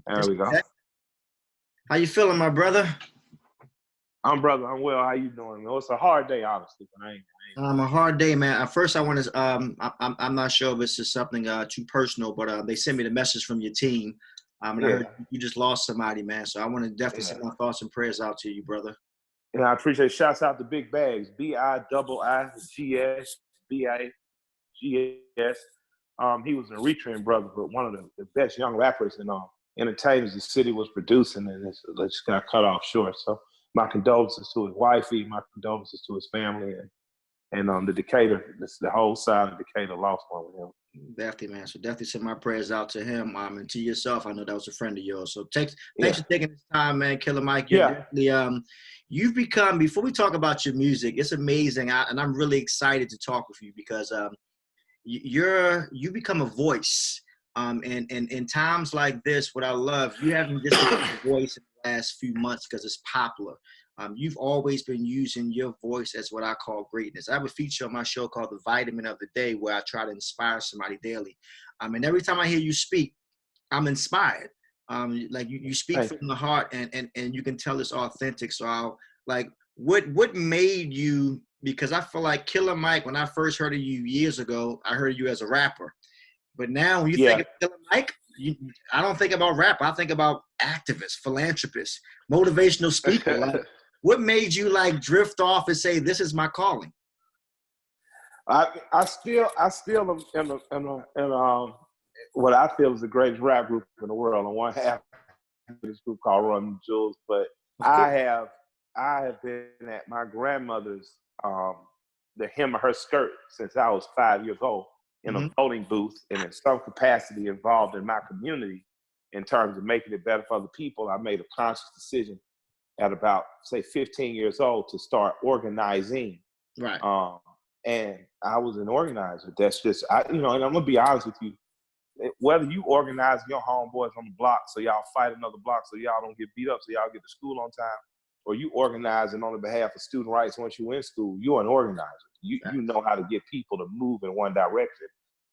There we go. How you feeling, my brother? I'm well. How you doing? Well, it's a hard day, honestly. But I ain't. A hard day, man. At first, I want to. I'm not sure if this is something too personal, but they sent me the message from your team, and I heard you just lost somebody, man. So I want to definitely send my thoughts and prayers out to you, brother. And I appreciate. Shouts out to Big Bags, BIGS, BIGS. He was a retrain brother, but one of the best young rappers and entertainers the city was producing, and it just got cut off short. So my condolences to his wifey, my condolences to his family, and the Decatur, the whole side of Decatur lost one with him. Definitely, man. So definitely send my prayers out to him, and to yourself. I know that was a friend of yours. So thanks for taking this time, man. Killer Mike. You've become, before we talk about your music, it's amazing, and I'm really excited to talk with you because you become a voice. And in times like this, what I love, you haven't just become a voice in the last few months because it's popular. You've always been using your voice as what I call greatness. I have a feature on my show called The Vitamin of the Day where I try to inspire somebody daily. And every time I hear you speak, I'm inspired. Like you speak from the heart and you can tell it's authentic. So what made you, because I feel like Killer Mike, when I first heard of you years ago, I heard you as a rapper. But now when you think of Killer Mike, I don't think about rap. I think about activist, philanthropist, motivational speaker. What made you drift off and say, this is my calling? I still am in what I feel is the greatest rap group in the world. On one half of this group called Run the Jewels, but I have been at my grandmother's the hem of her skirt since I was 5 years old in a voting booth and in some capacity involved in my community in terms of making it better for other people. I made a conscious decision at about, say, 15 years old to start organizing. Right. And I was an organizer. That's just, and I'm going to be honest with you, whether you organize your homeboys on the block so y'all fight another block so y'all don't get beat up so y'all get to school on time, or you organizing on the behalf of student rights once you're in school, you're an organizer. You know how to get people to move in one direction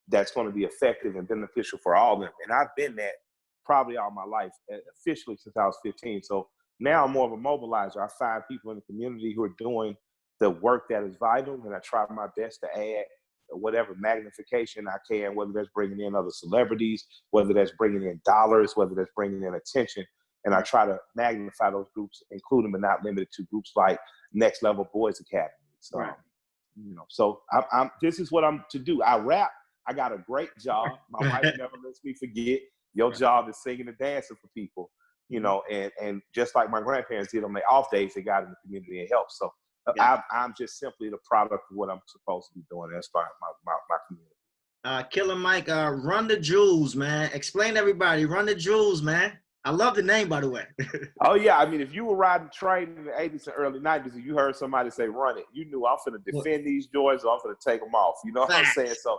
that's going to be effective and beneficial for all of them. And I've been that probably all my life, officially since I was 15. So now I'm more of a mobilizer. I find people in the community who are doing the work that is vital, and I try my best to add whatever magnification I can, whether that's bringing in other celebrities, whether that's bringing in dollars, whether that's bringing in attention. And I try to magnify those groups, including but not limited to groups like Next Level Boys Academy. So, so I'm this is what I'm to do. I rap. I got a great job. My wife never lets me forget. Your job is singing and dancing for people. And just like my grandparents did on their off days, they got in the community and helped. So I'm just simply the product of what I'm supposed to be doing as far as my community. Killer Mike, Run the Jewels, man. Explain to everybody, Run the Jewels, man. I love the name, by the way. Oh, yeah. I mean, if you were riding train in the 80s and early 90s and you heard somebody say, run it, you knew I'm going to defend these joys or I'm going to take them off. You know what I'm saying? So,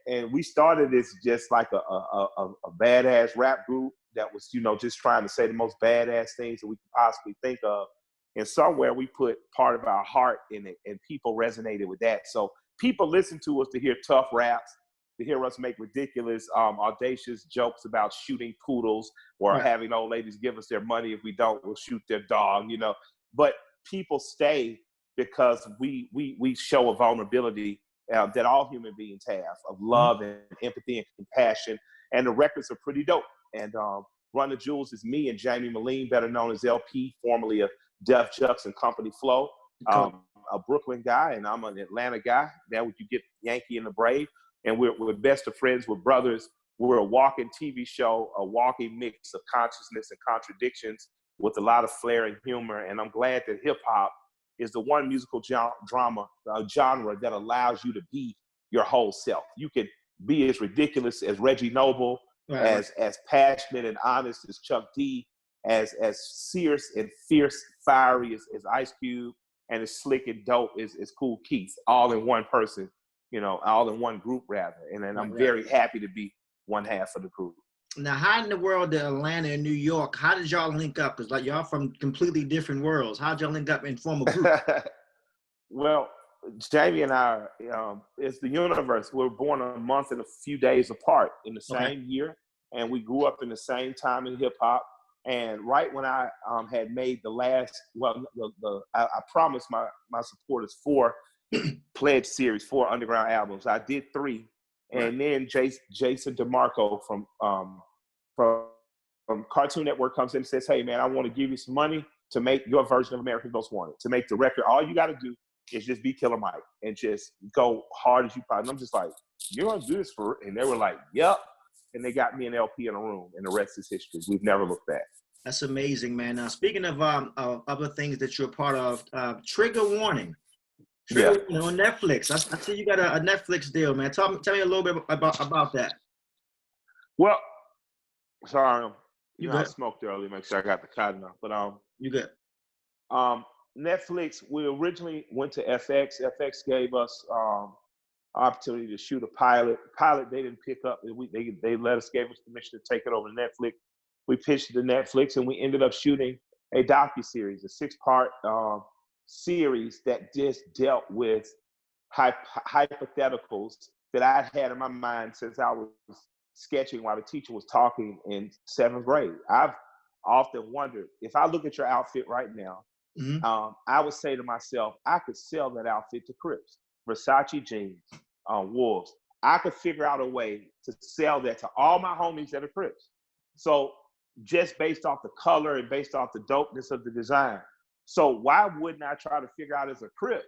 and we started this just like a badass rap group that was, just trying to say the most badass things that we could possibly think of. And somewhere we put part of our heart in it, and people resonated with that. So people listen to us to hear tough raps, to hear us make ridiculous, audacious jokes about shooting poodles or having old ladies give us their money. If we don't, we'll shoot their dog, But people stay because we show a vulnerability that all human beings have, of love and empathy and compassion. And the records are pretty dope. And Run the Jewels is me and Jamie Moline, better known as LP, formerly of Def Jux and Company Flow, a Brooklyn guy, and I'm an Atlanta guy. Now you get Yankee and the Brave, and we're best of friends, we're brothers. We're a walking TV show, a walking mix of consciousness and contradictions with a lot of flair and humor. And I'm glad that hip hop is the one musical genre that allows you to be your whole self. You can be as ridiculous as Reggie Noble, as passionate and honest as Chuck D, as fierce and fierce, fiery as Ice Cube, and as slick and dope as Cool Keith, all in one person, all in one group rather. And I'm very happy to be one half of the group. Now, how in the world did Atlanta and New York, how did y'all link up? Because y'all from completely different worlds. How'd y'all link up and form a group? Well, Jamie and I, it's the universe. We were born a month and a few days apart in the same year. and we grew up in the same time in hip hop. And right when I had made the last, I promised my supporters 4 pledge series, 4 underground albums. I did 3, and then Jason DeMarco from Cartoon Network comes in and says, "Hey man, I want to give you some money to make your version of America's Most Wanted. To make the record, all you got to do is just be Killer Mike and just go hard as you probably." And I'm just like, "You're gonna do this for?" And they were like, "Yep." And they got me an LP in a room, and the rest is history. We've never looked back. That's amazing, man. Now, speaking of other things that you're a part of, Trigger Warning. Trigger Warning on Netflix. I see you got a Netflix deal, man. Tell me a little bit about that. Well, sorry, I smoked earlier. Make sure I got the cotton off. But you good. Netflix. We originally went to FX. FX gave us opportunity to shoot a pilot. Pilot they didn't pick up. They let us, gave us permission to take it over to Netflix. We pitched it to Netflix, and we ended up shooting a docuseries, a 6-part series that just dealt with hypotheticals that I had in my mind since I was sketching while the teacher was talking in 7th grade. I've often wondered, if I look at your outfit right now, I would say to myself, I could sell that outfit to Crips, Versace jeans, Wolves. I could figure out a way to sell that to all my homies that are Crips. So just based off the color and based off the dopeness of the design. So why wouldn't I try to figure out as a Crip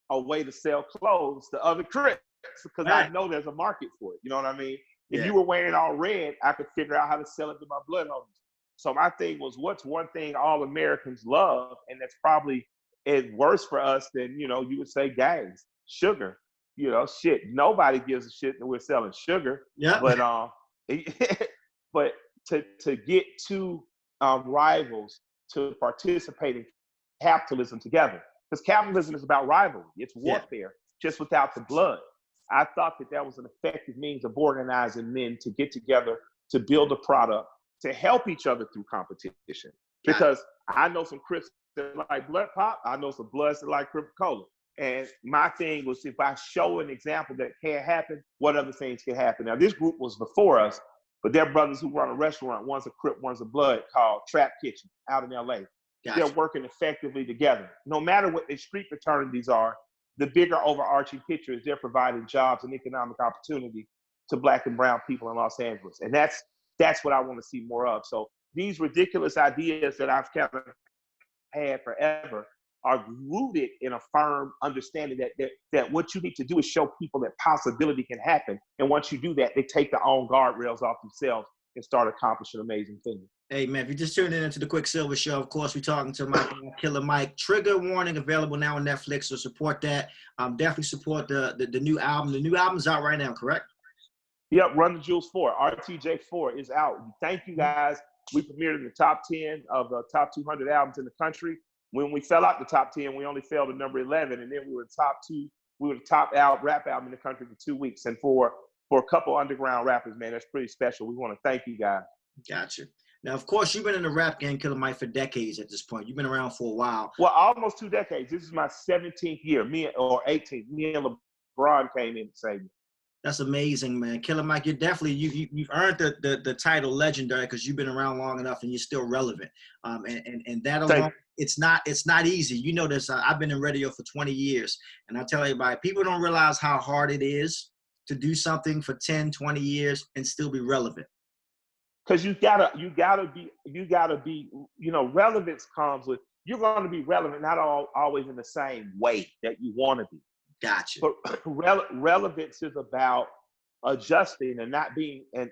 a way to sell clothes to other Crips? Because I know there's a market for it. You know what I mean? If you were wearing all red, I could figure out how to sell it to my blood homies. So my thing was, what's one thing all Americans love, and that's probably worse for us than, you would say gangs? Sugar. Shit. Nobody gives a shit that we're selling sugar. Yeah. But but to get 2 rivals to participate in capitalism together, because capitalism is about rivalry. It's warfare, just without the blood. I thought that was an effective means of organizing men to get together to build a product to help each other through competition. Because I know some Crips that like blood pop. I know some Bloods that like Coca-Cola. And my thing was, if I show an example that can happen, what other things can happen? Now, this group was before us, but they're brothers who run a restaurant. One's a Crip, one's a Blood, called Trap Kitchen out in LA. They're working effectively together. No matter what their street fraternities are, the bigger overarching picture is they're providing jobs and economic opportunity to Black and brown people in Los Angeles. And that's what I want to see more of. So these ridiculous ideas that I've kind of had forever are rooted in a firm understanding that what you need to do is show people that possibility can happen. And once you do that, they take their own guardrails off themselves and start accomplishing amazing things. Hey, man, if you just tuned in into the Quicksilver Show, of course, we're talking to my Killer Mike. Trigger Warning, available now on Netflix, so support that. Definitely support the new album. The new album's out right now, correct? Yep, Run the Jewels 4. RTJ 4 is out. Thank you, guys. We premiered in the top 10 of the top 200 albums in the country. When we fell out the top 10, we only fell to number 11, and then we were the top rap album in the country for 2 weeks. And for a couple underground rappers, man, that's pretty special. We want to thank you guys. Gotcha. Now, of course, you've been in the rap game, Killer Mike, for decades at this point. You've been around for a while. Well, almost 2 decades. This is my 17th year, or 18th. Me and LeBron came in the same year. That's amazing, man. Killer Mike, you're definitely, you've earned the title legendary because you've been around long enough and you're still relevant. And that alone, it's not easy. You know this. I've been in radio for 20 years, and I tell everybody, people don't realize how hard it is to do something for 10, 20 years and still be relevant. Because you gotta be, relevance comes with, you're going to be relevant, not always in the same way that you want to be. Gotcha. But relevance is about adjusting and not being, and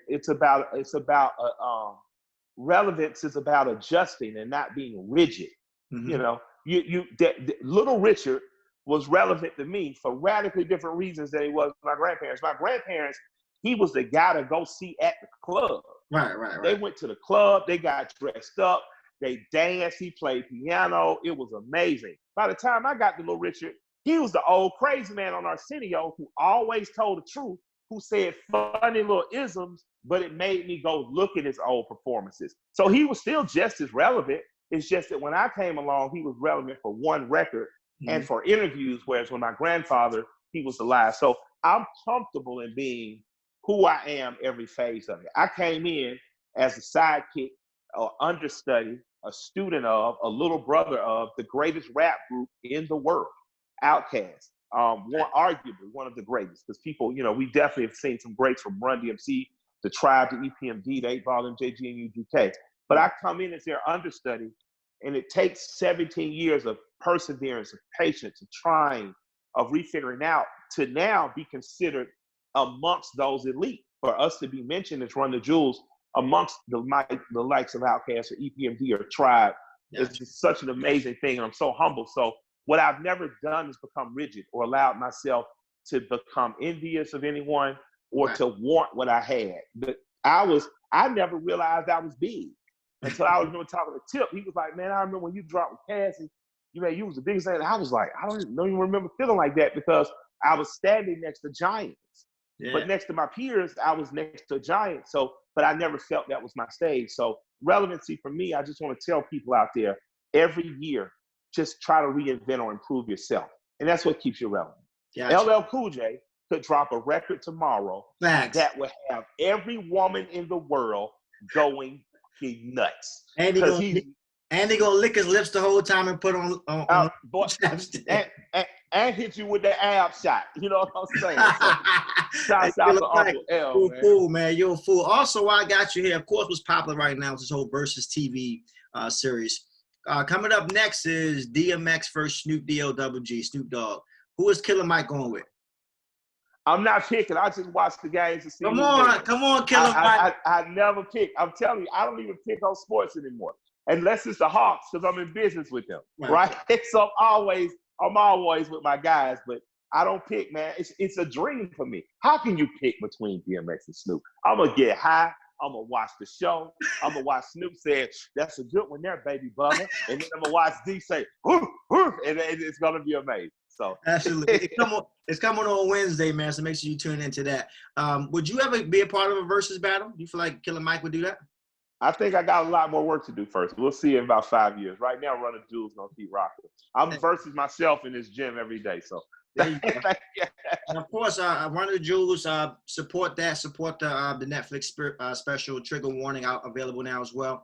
relevance is about adjusting and not being rigid. Mm-hmm. Little Richard was relevant to me for radically different reasons than he was to my grandparents. My grandparents, he was the guy to go see at the club. Right. They went to the club, they got dressed up, they danced, he played piano. It was amazing. By the time I got to Little Richard, he was the old crazy man on Arsenio who always told the truth, who said funny little isms, but it made me go look at his old performances. So he was still just as relevant. It's just that when I came along, he was relevant for one record and for interviews, whereas when my grandfather, he was alive. So I'm comfortable in being who I am every phase of it. I came in as a sidekick or understudy, a student of, a little brother of the greatest rap group in the world, Outkast. Arguably one of the greatest, because people, we definitely have seen some greats from Run DMC, The Tribe, to EPMD, the 8 Ball, MJG, and UGK. But I come in as their understudy, and it takes 17 years of perseverance, of patience, of trying, of refiguring out to now be considered amongst those elite. For us to be mentioned as Run the Jewels amongst the likes of Outkast or EPMD or Tribe, it's just such an amazing thing, and I'm so humble. So what I've never done is become rigid or allowed myself to become envious of anyone or to want what I had. But I never realized I was big until I was talking to Tip. He was like, man, I remember when you dropped with Cassie, you was the biggest thing. And I was like, I don't even remember feeling like that, because I was standing next to giants. Yeah. But next to my peers, I was next to a giant. So, but I never felt that was my stage. So relevancy for me, I just want to tell people out there, every year, just try to reinvent or improve yourself. And that's what keeps you relevant. Gotcha. LL Cool J could drop a record tomorrow that would have every woman in the world going nuts. And he gonna lick his lips the whole time and put on and hit you with the ab shot. You know what I'm saying? So, shout out to Uncle L. You're a fool, man. You're a fool. Also, why I got you here, of course, what's popular right now is this whole Verzuz TV series. Coming up next is DMX versus Snoop D-O-double-G, Snoop Dogg. Who is Killer Mike going with? I'm not picking. I just watch the games to see. Come on, Killer Mike. I never pick. I'm telling you, I don't even pick on sports anymore, unless it's the Hawks, because I'm in business with them, right? So I'm always with my guys, but I don't pick, man. It's a dream for me. How can you pick between DMX and Snoop? I'm gonna get high. I'm going to watch the show. I'm going to watch Snoop say, that's a good one there, baby Bubba. And then I'm going to watch D say, woof, woof, and it's going to be amazing. So absolutely. It's coming on Wednesday, man, so make sure you tune into that. Would you ever be a part of a Verzuz battle? Do you feel like Killer Mike would do that? I think I got a lot more work to do first. We'll see in about 5 years. Right now, Run the Jewels going to keep rocking. I'm Verzuz myself in this gym every day, so. There you go. And of course, Run the Jewels, support that. Support the Netflix special, Trigger Warning, out available now as well.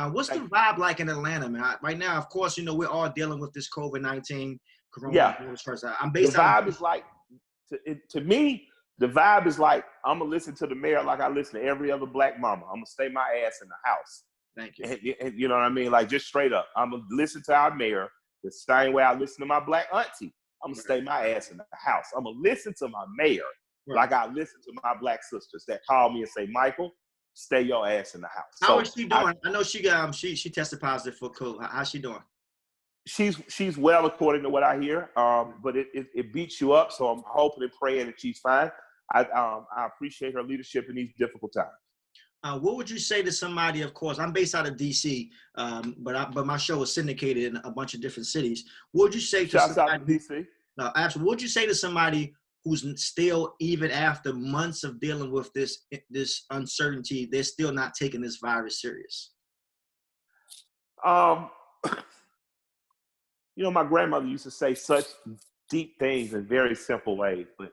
What's the vibe like in Atlanta, man? Right now, of course, we're all dealing with this COVID-19 coronavirus. Yeah. The vibe is like, to me, the vibe is like, I'm going to listen to the mayor like I listen to every other black mama. I'm going to stay my ass in the house. Thank you. And you know what I mean? Like, just straight up. I'm going to listen to our mayor the same way I listen to my black auntie. I'm going to stay my ass in the house. I'm going to listen to my mayor like I listen to my black sisters that call me and say, Michael, stay your ass in the house. How is she doing? I know she tested positive for COVID. How's she doing? She's well, according to what I hear, but it beats you up, so I'm hoping and praying that she's fine. I appreciate her leadership in these difficult times. What would you say to somebody? Of course, I'm based out of DC, but my show is syndicated in a bunch of different cities. What would you say to somebody? Out to DC. No, absolutely. What would you say to somebody who's still, even after months of dealing with this uncertainty, they're still not taking this virus serious? My grandmother used to say such deep things in very simple ways, but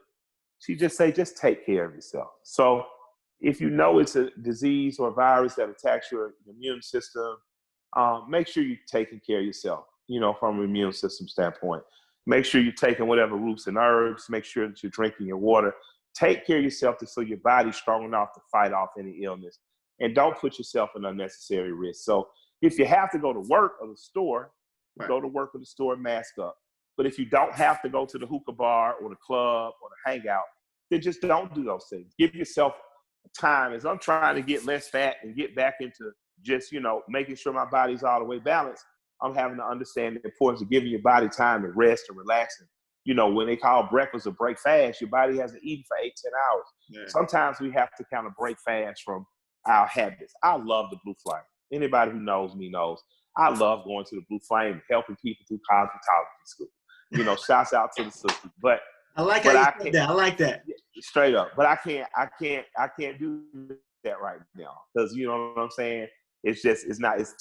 she just say, just take care of yourself. So if you know it's a disease or a virus that attacks your immune system, make sure you're taking care of yourself, from an immune system standpoint. Make sure you're taking whatever roots and herbs. Make sure that you're drinking your water. Take care of yourself so your body's strong enough to fight off any illness. And don't put yourself in unnecessary risk. So if you have to go to work or the store, go to work or the store, mask up. But if you don't have to go to the hookah bar or the club or the hangout, then just don't do those things. Give yourself time. As I'm trying to get less fat and get back into just, making sure my body's all the way balanced, I'm having to understand the importance of giving your body time to rest and relax. And, when they call breakfast or break fast, your body hasn't eaten for 8-10 hours. Yeah. Sometimes we have to kind of break fast from our habits. I love the Blue Flame. Anybody who knows me knows I love going to the Blue Flame, helping people through cosmetology school. Shouts out to the sisters. But I like how you said that. I like that. Straight up. But I can't do that right now. Because you know what I'm saying? It's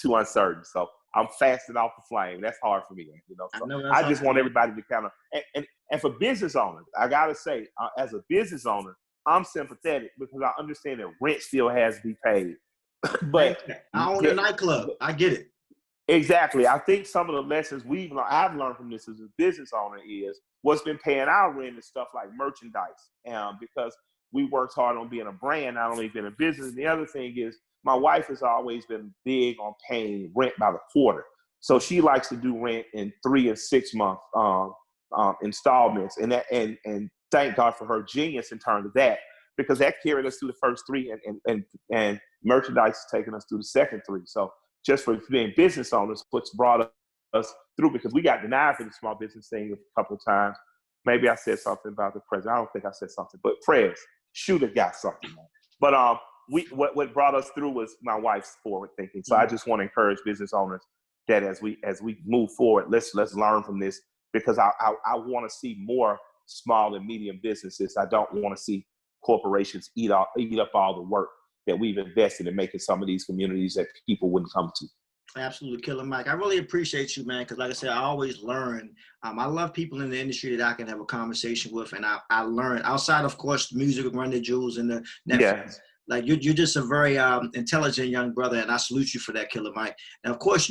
too uncertain. So I'm fasting off the flame. That's hard for me. So I just want everybody to kind of, and for business owners, I got to say, as a business owner, I'm sympathetic because I understand that rent still has to be paid. But I own a nightclub. I get it. Exactly. I think some of the lessons I've learned from this as a business owner is what's been paying our rent is stuff like merchandise. Because we worked hard on being a brand, not only being a business. And the other thing is my wife has always been big on paying rent by the quarter. So she likes to do rent in 3 and 6 month installments. And thank God for her genius in terms of that, because that carried us through the first 3 and merchandise is taking us through the second 3. So just for being business owners, what's brought us through, because we got denied for the small business thing a couple of times. Maybe I said something about the president. I don't think I said something, but Prez, should have got something. But what brought us through was my wife's forward thinking. So I just want to encourage business owners that as we move forward, let's learn from this, because I want to see more small and medium businesses. I don't want to see corporations eat up all the work that we've invested in making some of these communities that people wouldn't come to. Absolutely, Killer Mike. I really appreciate you, man, because like I said, I always learn. I love people in the industry that I can have a conversation with, and I learn outside, of course, music, Run the Jewels, and the Netflix. Yeah. Like you're just a very intelligent young brother, and I salute you for that, Killer Mike. And of course,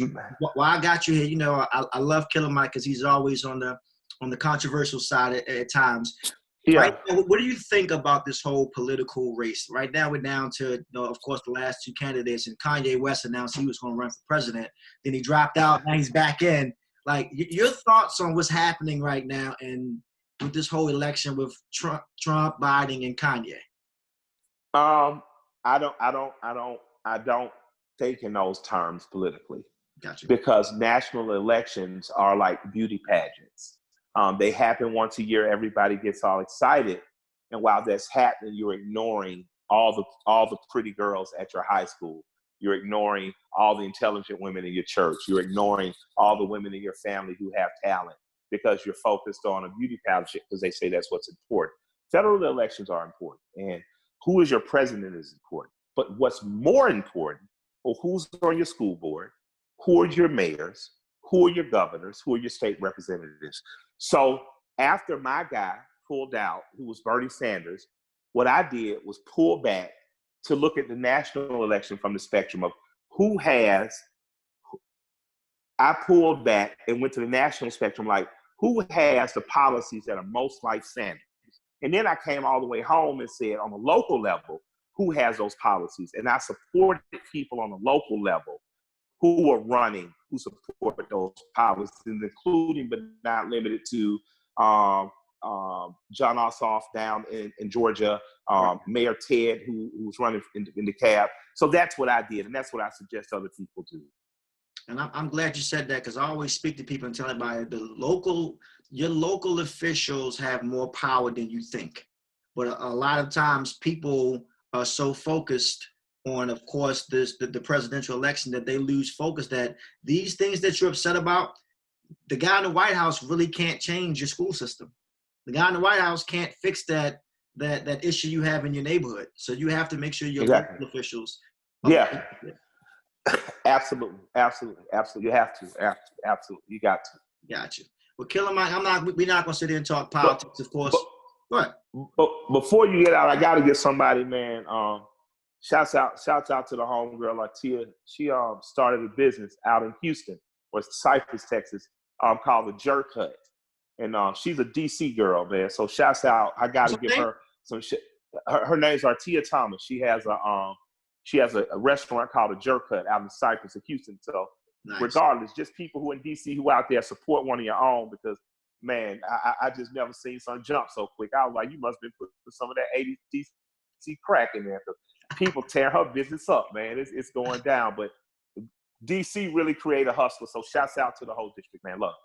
while I got you here, you know, I love Killer Mike because he's always on the controversial side at times. Yeah. Right now, what do you think about this whole political race? Right now, we're down to, you know, of course, the last 2 candidates, and Kanye West announced he was going to run for president. Then he dropped out. Now he's back in. Like, your thoughts on what's happening right now and with this whole election with Trump, Biden, and Kanye? I don't think in those terms politically. Gotcha. Because national elections are like beauty pageants. They happen once a year. Everybody gets all excited, and while that's happening, you're ignoring all the pretty girls at your high school. You're ignoring all the intelligent women in your church. You're ignoring all the women in your family who have talent, because you're focused on a beauty pageant because they say that's what's important. Federal elections are important, and who is your president is important. But what's more important, well, who's on your school board? Who are your mayors? Who are your governors? Who are your state representatives? So after my guy pulled out, who was Bernie Sanders, what I did was pull back to look at the national election from the spectrum of I pulled back and went to the national spectrum, like who has the policies that are most like Sanders? And then I came all the way home and said, on the local level, who has those policies? And I supported people on the local level who are running, who support those policies, including but not limited to John Ossoff down in Georgia, Mayor Ted, who's running in the cab. So that's what I did, and that's what I suggest other people do. And I'm glad you said that, because I always speak to people and tell everybody your local officials have more power than you think. But a lot of times people are so focused on, of course, the presidential election that they lose focus that these things that you're upset about, the guy in the White House really can't change your school system. The guy in the White House can't fix that issue you have in your neighborhood. So you have to make sure your local officials. Yeah. Absolutely. You have to. Absolutely. You got to. Gotcha. Well, Killer Mike, we're not going to sit here and talk politics, of course. But before you get out, I got to get somebody, man. Shouts out to the homegirl, Latia. She started a business out in Houston, or Cypress, Texas, called the Jerk Hut. And she's a DC girl, man. So shouts out. I got to give her some shit. Her name's Artia Thomas. She has a restaurant called the Jerk Hut out in Cypress in Houston. So regardless, just people who in DC who out there support one of your own, because man, I just never seen some jump so quick. I was like, you must have been putting some of that 80s DC crack in there. People tear her business up, man. It's going down. But DC really created a hustle. So shouts out to the whole district, man. Love.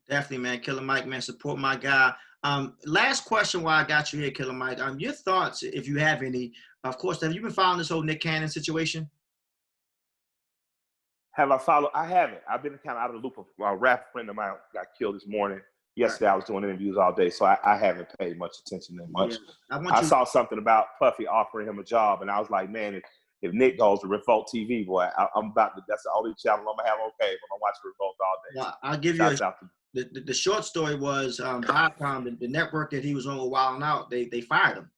Definitely, man. Killer Mike, man. Support my guy. Last question while I got you here, Killer Mike. Your thoughts, if you have any. Of course, have you been following this whole Nick Cannon situation? Have I followed? I haven't. I've been kind of out of the loop. A rap friend of mine got killed this morning. Yesterday, I was doing interviews all day, so I haven't paid much attention that much. Yeah. I saw something about Puffy offering him a job, and I was like, man, if Nick goes to Revolt TV, boy, that's the only channel I'm going to have on cable. I'm watching Revolt all day. Well, I'll give you the short story was Viacom, the network that he was on with Wild 'N Out, they fired him.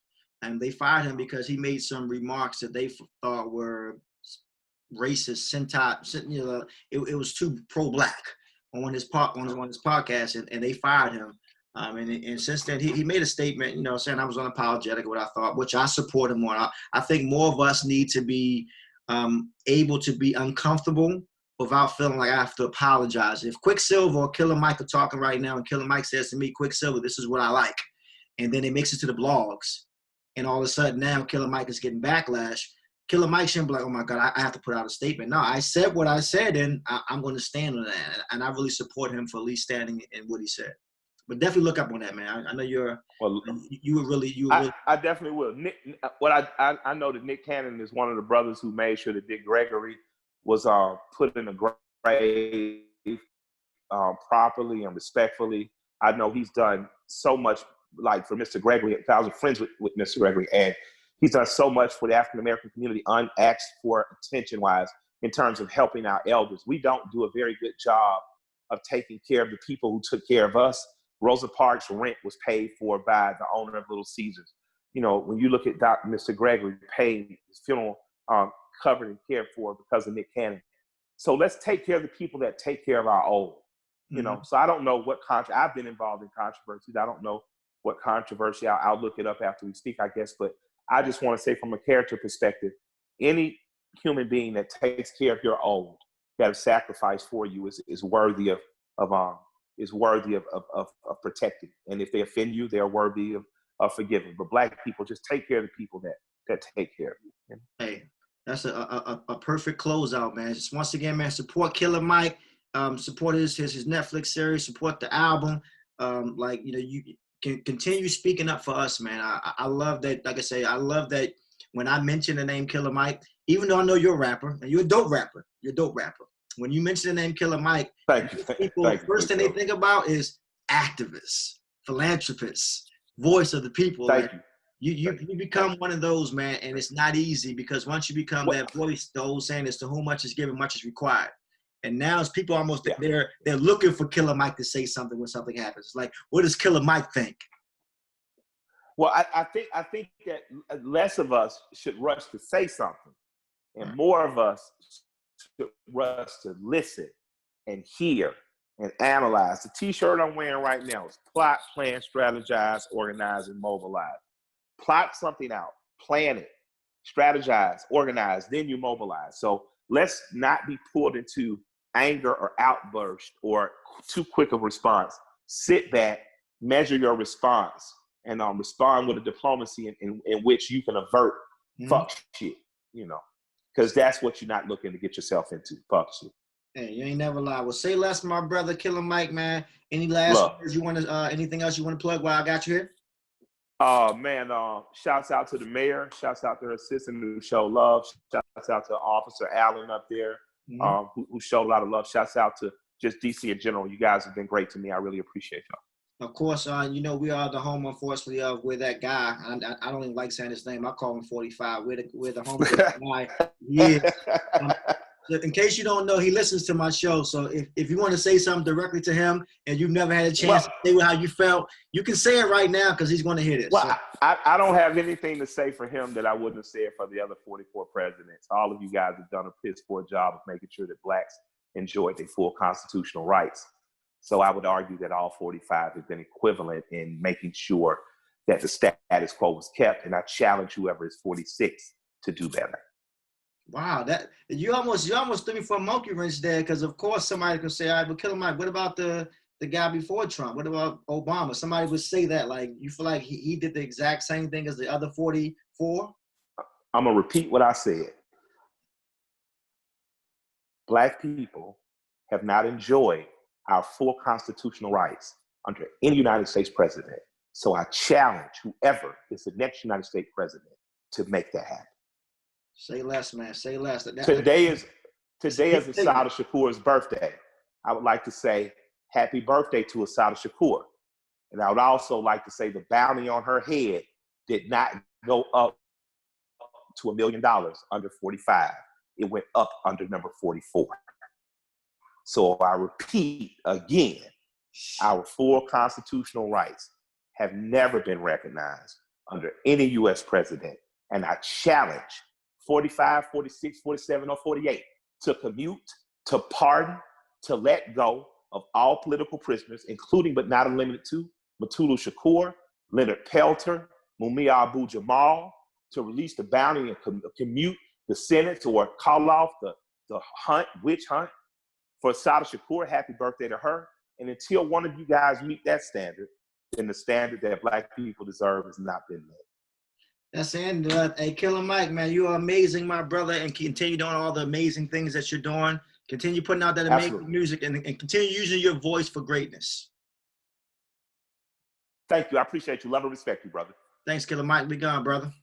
and they fired him because he made some remarks that they thought were racist, it was too pro-black on his podcast, and they fired him. And since then, he made a statement, saying I was unapologetic what I thought, which I support him on. I think more of us need to be able to be uncomfortable without feeling like I have to apologize. If Quicksilver or Killer Mike are talking right now, and Killer Mike says to me, Quicksilver, this is what I like, and then it makes it to the blogs, and all of a sudden now Killer Mike is getting backlash, Killer Mike shouldn't be like, oh my God, I have to put out a statement. No, I said what I said, and I'm going to stand on that. And I really support him for at least standing in what he said. But definitely look up on that, man. I know you were really. I definitely will. Nick, I know that Nick Cannon is one of the brothers who made sure that Dick Gregory was put in a grave properly and respectfully. I know he's done so much, like for Mr. Gregory. I was friends with Mr. Gregory, and he's done so much for the African-American community, unasked for attention-wise, in terms of helping our elders. We don't do a very good job of taking care of the people who took care of us. Rosa Parks' rent was paid for by the owner of Little Caesars. When you look at Mr. Gregory, paid his funeral covered and cared for because of Nick Cannon. So let's take care of the people that take care of our old. So I don't know what I've been involved in controversies. I don't know what controversy. I'll look it up after we speak, I guess. But I just want to say, from a character perspective, any human being that takes care of your old, that have sacrificed for you, is worthy of protecting. And if they offend you, they're worthy of forgiving. But Black people, just take care of the people that take care of you. Hey, that's a perfect closeout, man. Just once again, man, support Killer Mike, support his Netflix series, support the album. You can continue speaking up for us, man. I love that. Like I say, I love that when I mention the name Killer Mike, even though I know you're a rapper and you're a dope rapper, when you mention the name Killer Mike, people, first thing they think about is activists, philanthropists, voice of the people. You become one of those, man, and it's not easy, because once you become that voice, the old saying is, to whom much is given, much is required. And now it's people almost, they're looking for Killer Mike to say something when something happens. It's like, what does Killer Mike think? Well, I think that less of us should rush to say something, and more of us should rush to listen and hear and analyze. The T-shirt I'm wearing right now is plot, plan, strategize, organize, and mobilize. Plot something out, plan it, strategize, organize, then you mobilize. So let's not be pulled into anger or outburst or too quick of response. Sit back, measure your response, and respond with a diplomacy in which you can avert fuck shit, because that's what you're not looking to get yourself into, fuck shit. Hey, you ain't never lie. Well, say less, my brother, Killer Mike, man. Any last words you want to, anything else you want to plug while I got you here? Man, shouts out to the mayor. Shouts out to her assistant who showed love. Shouts out to Officer Allen up there, who showed a lot of love. Shouts out to just DC in general. You guys have been great to me. I really appreciate y'all. Of course, we are the home, unfortunately, of where that guy. I don't even like saying his name. I call him 45. We're the home of that guy. Yeah. So in case you don't know, he listens to my show. So if you want to say something directly to him and you've never had a chance to say how you felt, you can say it right now, because he's going to hear this. Well, so. I don't have anything to say for him that I wouldn't have said for the other 44 presidents. All of you guys have done a piss poor job of making sure that Blacks enjoyed their full constitutional rights. So I would argue that all 45 have been equivalent in making sure that the status quo was kept. And I challenge whoever is 46 to do better. Wow, that you almost threw me for a monkey wrench there, because of course somebody could say, all right, but Killer Mike, what about the guy before Trump? What about Obama? Somebody would say that, like, you feel like he did the exact same thing as the other 44? I'm going to repeat what I said. Black people have not enjoyed our full constitutional rights under any United States president. So I challenge whoever is the next United States president to make that happen. Say less, man. Say less. Today is Assata Shakur's birthday. I would like to say happy birthday to Assata Shakur. And I would also like to say the bounty on her head did not go up to $1 million under 45. It went up under number 44. So I repeat again, our full constitutional rights have never been recognized under any U.S. president. And I challenge 45, 46, 47, or 48 to commute, to pardon, to let go of all political prisoners, including but not limited to Mutulu Shakur, Leonard Pelter, Mumia Abu-Jamal, to release the bounty and commute the sentence or call off the witch hunt for Assata Shakur. Happy birthday to her. And until one of you guys meet that standard, then the standard that Black people deserve has not been met. That's the end. Hey, Killer Mike, man, you are amazing, my brother, and continue doing all the amazing things that you're doing. Continue putting out that amazing music and continue using your voice for greatness. Thank you. I appreciate you. Love and respect you, brother. Thanks, Killer Mike. Be gone, brother.